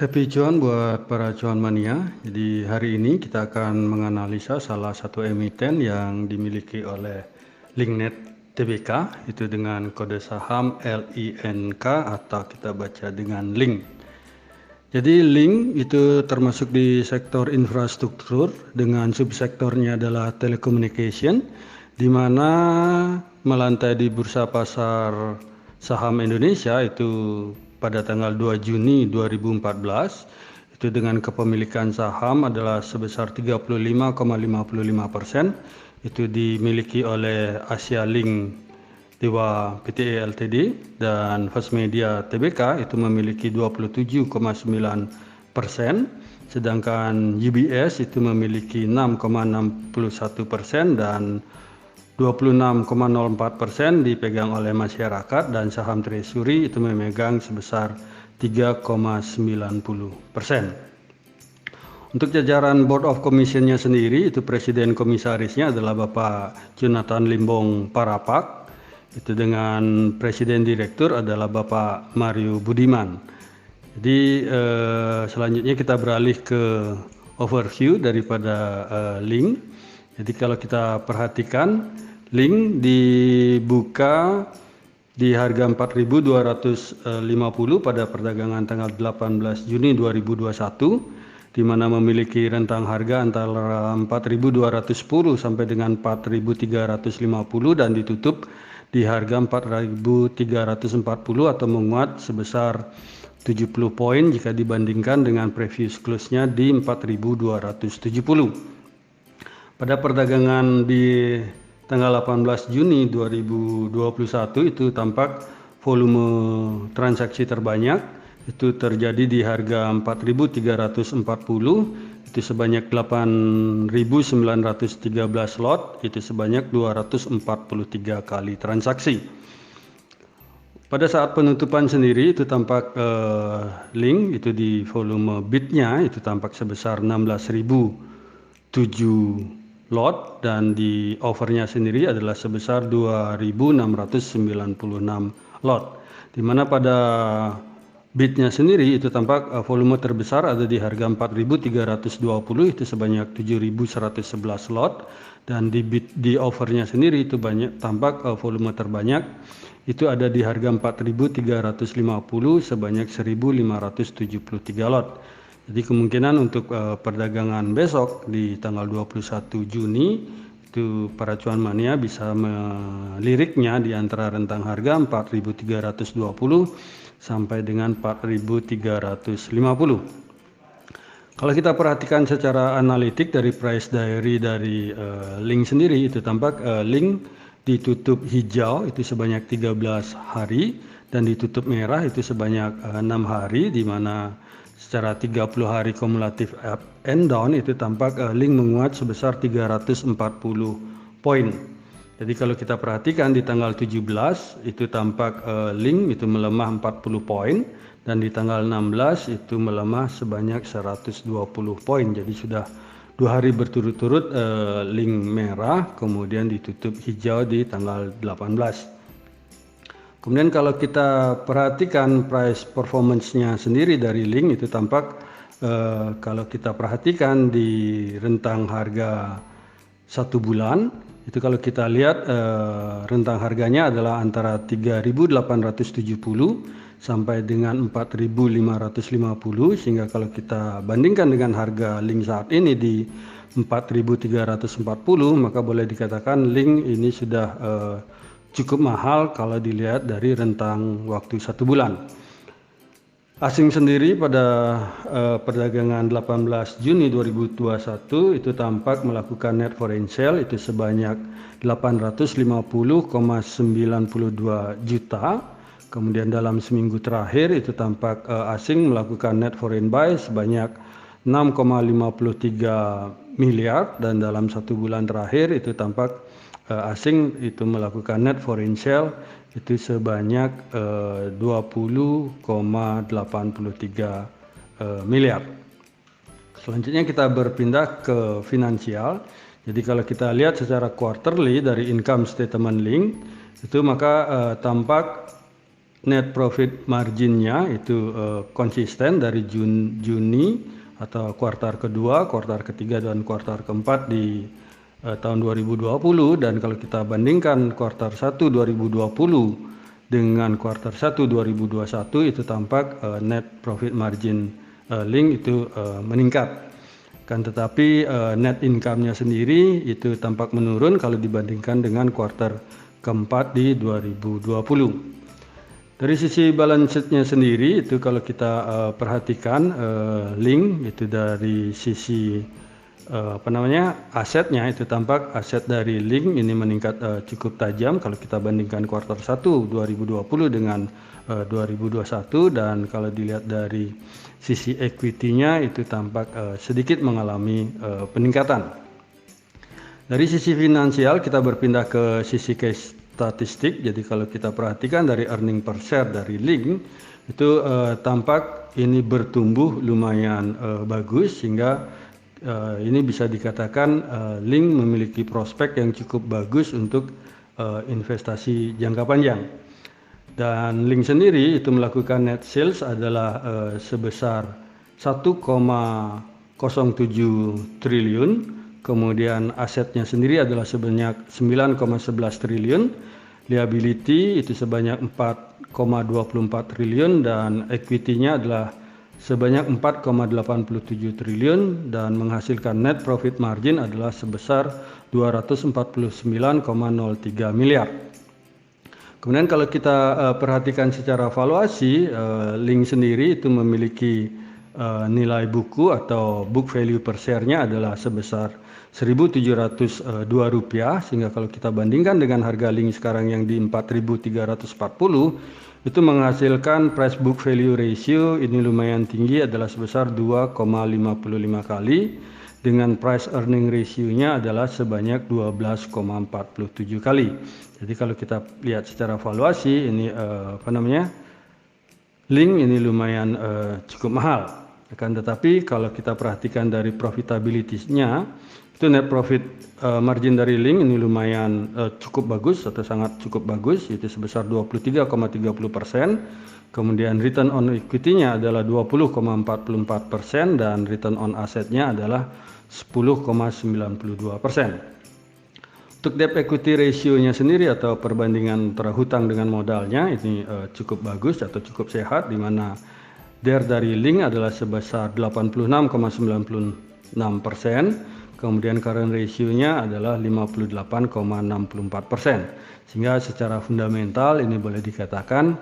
Happy cuan buat para cuan mania. Jadi hari ini kita akan menganalisa salah satu emiten yang dimiliki oleh Linknet Tbk, itu dengan kode saham LINK atau kita baca dengan Link. Jadi Link itu termasuk di sektor infrastruktur dengan subsektornya adalah telecommunication, di mana melantai di bursa pasar saham Indonesia itu pada tanggal 2 Juni 2014 itu dengan kepemilikan saham adalah sebesar 35,55%, itu dimiliki oleh Asia Link Dewa Pte Ltd, dan First Media Tbk itu memiliki 27,9%, sedangkan UBS itu memiliki 6,61% dan 26,04% dipegang oleh masyarakat, dan saham treasury itu memegang sebesar 3,90%. Untuk jajaran Board of Commission-nya sendiri, itu presiden komisarisnya adalah Bapak Jonathan Limbong Parapak, itu dengan presiden direktur adalah Bapak Mario Budiman. Jadi selanjutnya kita beralih ke overview daripada Link. Jadi kalau kita perhatikan, Link dibuka di harga 4.250 pada perdagangan tanggal 18 Juni 2021, di mana memiliki rentang harga antara 4.210 sampai dengan 4.350 dan ditutup di harga 4.340 atau menguat sebesar 70 poin jika dibandingkan dengan previous close-nya di 4.270. Pada perdagangan di tanggal 18 Juni 2021 itu tampak volume transaksi terbanyak itu terjadi di harga 4.340, itu sebanyak 8.913 lot, itu sebanyak 243 kali transaksi. Pada saat penutupan sendiri itu tampak Link itu di volume bidnya itu tampak sebesar 16.007 lot, dan di overnya sendiri adalah sebesar 2.696 lot, di mana pada bidnya sendiri itu tampak volume terbesar ada di harga 4.320 itu sebanyak 7.111 lot, dan di overnya sendiri itu tampak volume terbanyak itu ada di harga 4.350 sebanyak 1.573 lot. Jadi kemungkinan untuk perdagangan besok di tanggal 21 Juni itu para cuan mania bisa meliriknya di antara rentang harga 4.320 sampai dengan 4.350. Kalau kita perhatikan secara analitik dari price diary dari Link sendiri, itu tampak Link ditutup hijau itu sebanyak 13 hari dan ditutup merah itu sebanyak 6 hari, di mana secara 30 hari kumulatif up and down itu tampak Link menguat sebesar 340 poin. Jadi kalau kita perhatikan di tanggal 17 itu tampak Link itu melemah 40 poin, dan di tanggal 16 itu melemah sebanyak 120 poin. Jadi sudah 2 hari berturut-turut Link merah, kemudian ditutup hijau di tanggal 18. Kemudian kalau kita perhatikan price performance-nya sendiri dari Link itu tampak kalau kita perhatikan di rentang harga 1 bulan itu kalau kita lihat rentang harganya adalah antara 3.870 sampai dengan 4.550, sehingga kalau kita bandingkan dengan harga Link saat ini di 4.340 maka boleh dikatakan Link ini sudah cukup mahal kalau dilihat dari rentang waktu 1 bulan. Asing sendiri pada perdagangan 18 Juni 2021 itu tampak melakukan net foreign sale itu sebanyak 850,92 juta. Kemudian dalam seminggu terakhir itu tampak asing melakukan net foreign buy sebanyak 6,53 miliar, dan dalam 1 bulan terakhir itu tampak asing itu melakukan net foreign sale itu sebanyak 20,83 miliar. Selanjutnya kita berpindah ke finansial. Jadi kalau kita lihat secara quarterly dari income statement Link itu maka tampak net profit marginnya itu konsisten dari Juni atau kuartal kedua, kuartal ketiga, dan kuartal keempat di tahun 2020. Dan kalau kita bandingkan kuartal 1 2020 dengan kuartal 1 2021 itu tampak net profit margin Link itu meningkat. Kan tetapi net income-nya sendiri itu tampak menurun kalau dibandingkan dengan kuartal keempat di 2020. Dari sisi balance sheet-nya sendiri itu kalau kita perhatikan Link itu dari sisi asetnya itu tampak aset dari Link ini meningkat cukup tajam kalau kita bandingkan kuartal 1 2020 dengan 2021, dan kalau dilihat dari sisi equity-nya itu tampak sedikit mengalami peningkatan. Dari sisi finansial kita berpindah ke sisi cash statistik. Jadi kalau kita perhatikan dari earning per share dari Link itu tampak ini bertumbuh lumayan bagus, sehingga ini bisa dikatakan Link memiliki prospek yang cukup bagus untuk investasi jangka panjang. Dan Link sendiri itu melakukan net sales adalah sebesar 1,07 triliun. Kemudian asetnya sendiri adalah sebanyak 9,11 triliun, liability itu sebanyak 4,24 triliun, dan equity-nya adalah sebanyak 4,87 triliun, dan menghasilkan net profit margin adalah sebesar 249,03 miliar. Kemudian kalau kita perhatikan secara valuasi, Link sendiri itu memiliki nilai buku atau book value per share-nya adalah sebesar Rp1.702, sehingga kalau kita bandingkan dengan harga Link sekarang yang di Rp4.340 itu menghasilkan price book value ratio ini lumayan tinggi, adalah sebesar 2,55 kali, dengan price earning ratio-nya adalah sebanyak 12,47 kali. Jadi kalau kita lihat secara valuasi ini Link ini lumayan cukup mahal. Akan tetapi kalau kita perhatikan dari profitability-nya itu net profit margin dari Link ini lumayan cukup bagus atau sangat cukup bagus, yaitu sebesar 23,30%. Kemudian return on equity-nya adalah 20,44% dan return on asset-nya adalah 10,92%. Untuk debt equity ratio-nya sendiri atau perbandingan antara hutang dengan modalnya ini cukup bagus atau cukup sehat, di mana DER dari Link adalah sebesar 86,96%, kemudian current ratio-nya adalah 58,64%. Sehingga secara fundamental ini boleh dikatakan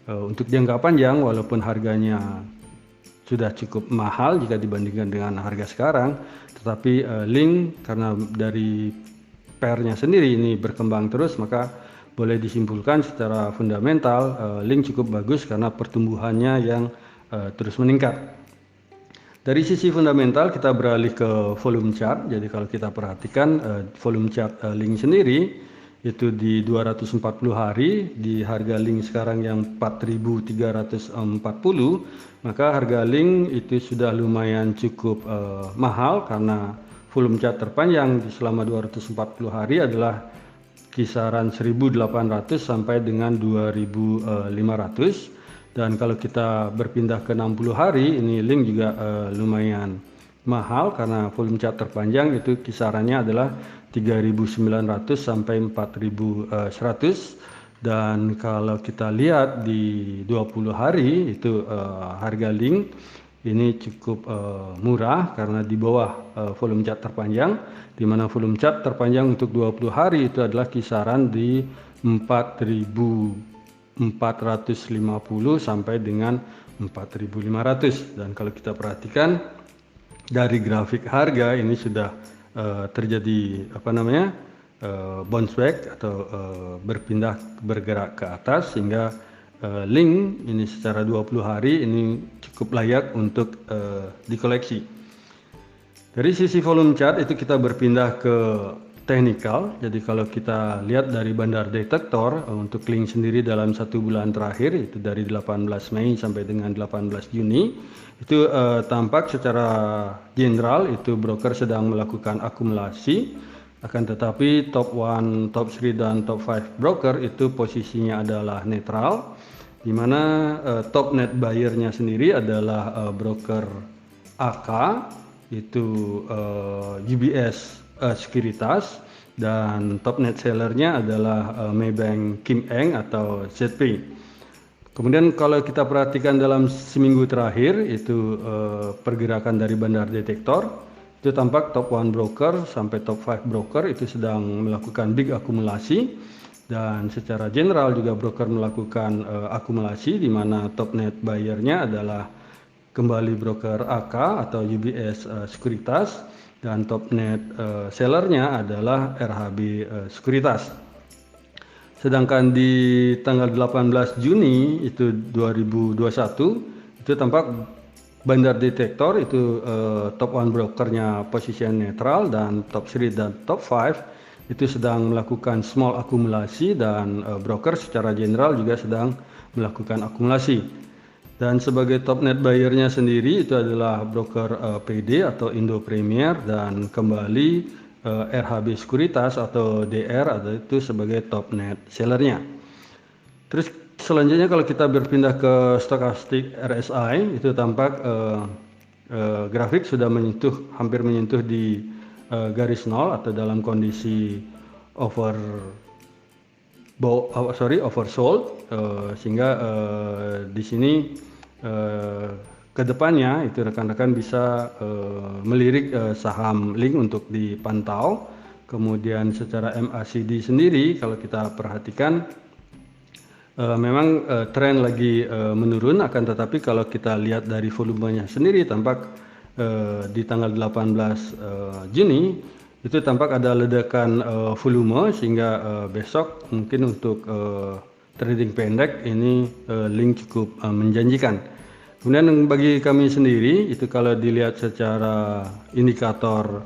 untuk jangka panjang walaupun harganya sudah cukup mahal jika dibandingkan dengan harga sekarang, tetapi Link karena dari pair-nya sendiri ini berkembang terus, maka boleh disimpulkan secara fundamental Link cukup bagus karena pertumbuhannya yang terus meningkat. Dari sisi fundamental kita beralih ke volume chart. Jadi kalau kita perhatikan volume chart Link sendiri itu di 240 hari di harga Link sekarang yang 4.340, maka harga Link itu sudah lumayan cukup mahal karena volume chart terpanjang selama 240 hari adalah kisaran 1.800 sampai dengan 2.500. Dan kalau kita berpindah ke 60 hari, ini Link juga lumayan mahal karena volume chart terpanjang itu kisarannya adalah 3.900 sampai 4.100. Dan kalau kita lihat di 20 hari itu harga Link ini cukup murah karena di bawah volume chart terpanjang, di mana volume chart terpanjang untuk 20 hari itu adalah kisaran di 4.450 sampai dengan 4.500. Dan kalau kita perhatikan dari grafik harga ini sudah terjadi bounce back atau bergerak ke atas, sehingga Link ini secara 20 hari ini cukup layak untuk dikoleksi. Dari sisi volume chart itu kita berpindah ke technical. Jadi kalau kita lihat dari bandar detektor untuk Link sendiri dalam 1 bulan terakhir itu dari 18 Mei sampai dengan 18 Juni itu tampak secara general itu broker sedang melakukan akumulasi. Akan tetapi top 1, top 3 dan top 5 broker itu posisinya adalah netral. di mana top net buyer-nya sendiri adalah broker AK, itu UBS Sekuritas, dan top net sellernya adalah Maybank Kim Eng atau ZP. Kemudian kalau kita perhatikan dalam seminggu terakhir itu pergerakan dari Bandar Detektor, itu tampak top 1 broker sampai top 5 broker itu sedang melakukan big akumulasi, dan secara general juga broker melakukan akumulasi, di mana top net buyer-nya adalah kembali broker AK atau UBS Sekuritas, dan top net sellernya adalah RHB Sekuritas. Sedangkan di tanggal 18 Juni itu 2021 itu tampak Bandar Detektor itu top 1 brokernya posisi netral, dan top 3 dan top 5 itu sedang melakukan small akumulasi, dan broker secara general juga sedang melakukan akumulasi. Dan sebagai top net buyer-nya sendiri itu adalah broker PD atau Indo Premier, dan kembali RHB Sekuritas atau DR atau itu sebagai top net sellernya. Terus selanjutnya kalau kita berpindah ke stokastik RSI, itu tampak grafik sudah hampir menyentuh di garis nol atau dalam kondisi oversold, sehingga di sini kedepannya itu rekan-rekan bisa melirik saham Link untuk dipantau. Kemudian secara MACD sendiri kalau kita perhatikan memang tren lagi menurun, akan tetapi kalau kita lihat dari volumenya sendiri tampak di tanggal 18 Juni itu tampak ada ledakan volume, sehingga besok mungkin untuk trading pendek ini Link cukup menjanjikan. Kemudian bagi kami sendiri itu kalau dilihat secara indikator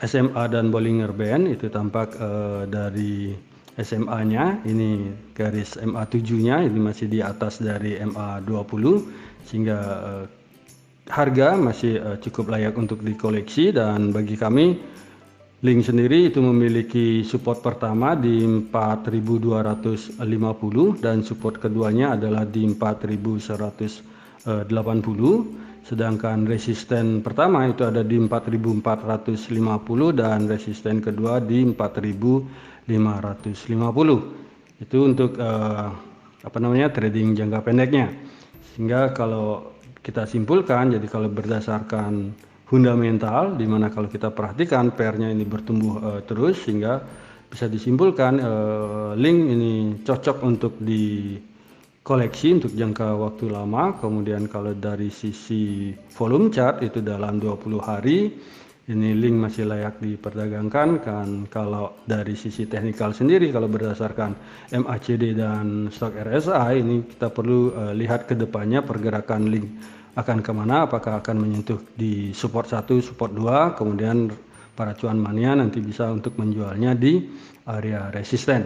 SMA dan Bollinger Band itu tampak dari SMA-nya ini garis MA7-nya ini masih di atas dari MA20, sehingga harga masih cukup layak untuk dikoleksi. Dan bagi kami Link sendiri itu memiliki support pertama di 4.250 dan support keduanya adalah di 4.180, sedangkan resisten pertama itu ada di 4.450 dan resisten kedua di 4.550. Itu untuk trading jangka pendeknya. Sehingga kalau kita simpulkan, jadi kalau berdasarkan fundamental, di mana kalau kita perhatikan pairnya ini bertumbuh terus, sehingga bisa disimpulkan Link ini cocok untuk dikoleksi untuk jangka waktu lama. Kemudian kalau dari sisi volume chart itu dalam 20 hari ini Link masih layak diperdagangkan. Kan kalau dari sisi teknikal sendiri, kalau berdasarkan MACD dan stok RSI, ini kita perlu lihat ke depannya pergerakan Link akan kemana, apakah akan menyentuh di support 1, support 2, kemudian para cuan mania nanti bisa untuk menjualnya di area resisten.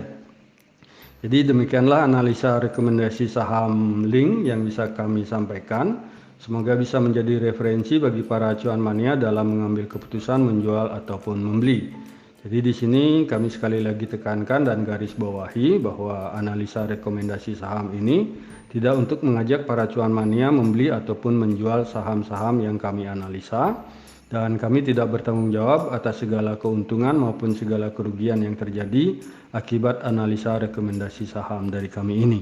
Jadi demikianlah analisa rekomendasi saham Link yang bisa kami sampaikan. Semoga bisa menjadi referensi bagi para cuan mania dalam mengambil keputusan menjual ataupun membeli. Jadi di sini kami sekali lagi tekankan dan garis bawahi bahwa analisa rekomendasi saham ini tidak untuk mengajak para cuan mania membeli ataupun menjual saham-saham yang kami analisa, dan kami tidak bertanggung jawab atas segala keuntungan maupun segala kerugian yang terjadi akibat analisa rekomendasi saham dari kami ini.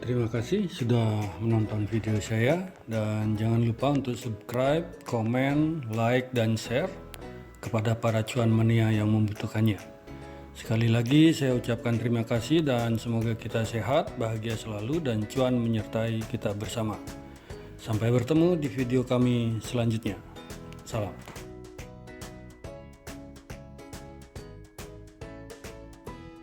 Terima kasih sudah menonton video saya, dan jangan lupa untuk subscribe, komen, like, dan share kepada para cuan mania yang membutuhkannya. Sekali lagi saya ucapkan terima kasih dan semoga kita sehat, bahagia selalu, dan cuan menyertai kita bersama. Sampai bertemu di video kami selanjutnya. Salam.